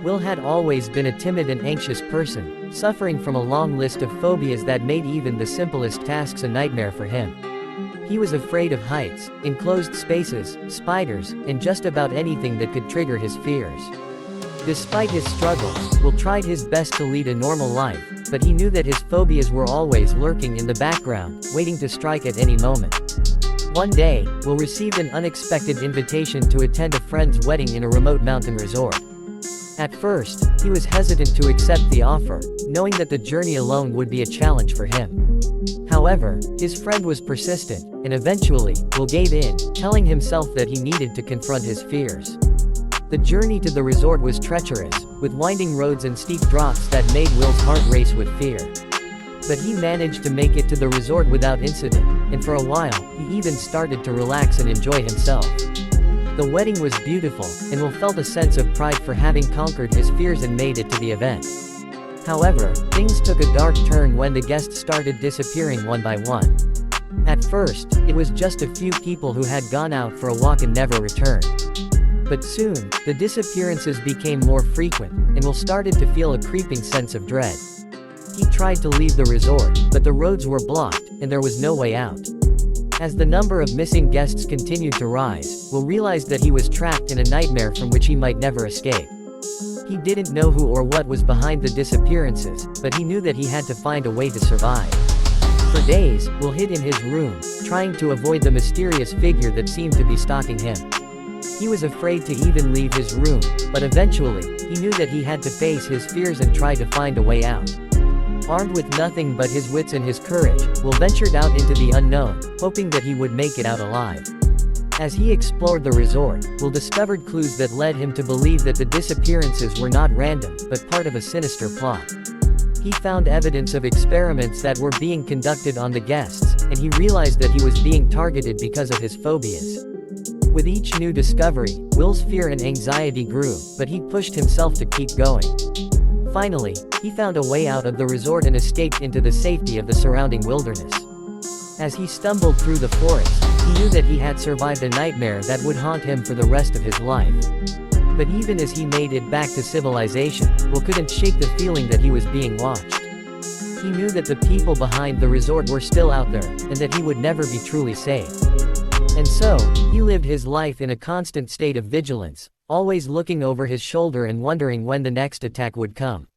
Will had always been a timid and anxious person, suffering from a long list of phobias that made even the simplest tasks a nightmare for him. He was afraid of heights, enclosed spaces, spiders, and just about anything that could trigger his fears. Despite his struggles, Will tried his best to lead a normal life, but he knew that his phobias were always lurking in the background, waiting to strike at any moment. One day, Will received an unexpected invitation to attend a friend's wedding in a remote mountain resort. At first, he was hesitant to accept the offer, knowing that the journey alone would be a challenge for him. However, his friend was persistent, and eventually, Will gave in, telling himself that he needed to confront his fears. The journey to the resort was treacherous, with winding roads and steep drops that made Will's heart race with fear. But he managed to make it to the resort without incident, and for a while, he even started to relax and enjoy himself. The wedding was beautiful, and Will felt a sense of pride for having conquered his fears and made it to the event. However, things took a dark turn when the guests started disappearing one by one. At first, it was just a few people who had gone out for a walk and never returned. But soon, the disappearances became more frequent, and Will started to feel a creeping sense of dread. He tried to leave the resort, but the roads were blocked, and there was no way out. As the number of missing guests continued to rise, Will realized that he was trapped in a nightmare from which he might never escape. He didn't know who or what was behind the disappearances, but he knew that he had to find a way to survive. For days, Will hid in his room, trying to avoid the mysterious figure that seemed to be stalking him. He was afraid to even leave his room, but eventually, he knew that he had to face his fears and try to find a way out. Armed with nothing but his wits and his courage, Will ventured out into the unknown, hoping that he would make it out alive. As he explored the resort, Will discovered clues that led him to believe that the disappearances were not random, but part of a sinister plot. He found evidence of experiments that were being conducted on the guests, and he realized that he was being targeted because of his phobias. With each new discovery, Will's fear and anxiety grew, but he pushed himself to keep going. Finally, he found a way out of the resort and escaped into the safety of the surrounding wilderness. As he stumbled through the forest, he knew that he had survived a nightmare that would haunt him for the rest of his life. But even as he made it back to civilization, Will couldn't shake the feeling that he was being watched. He knew that the people behind the resort were still out there, and that he would never be truly safe. And so, he lived his life in a constant state of vigilance, always looking over his shoulder and wondering when the next attack would come.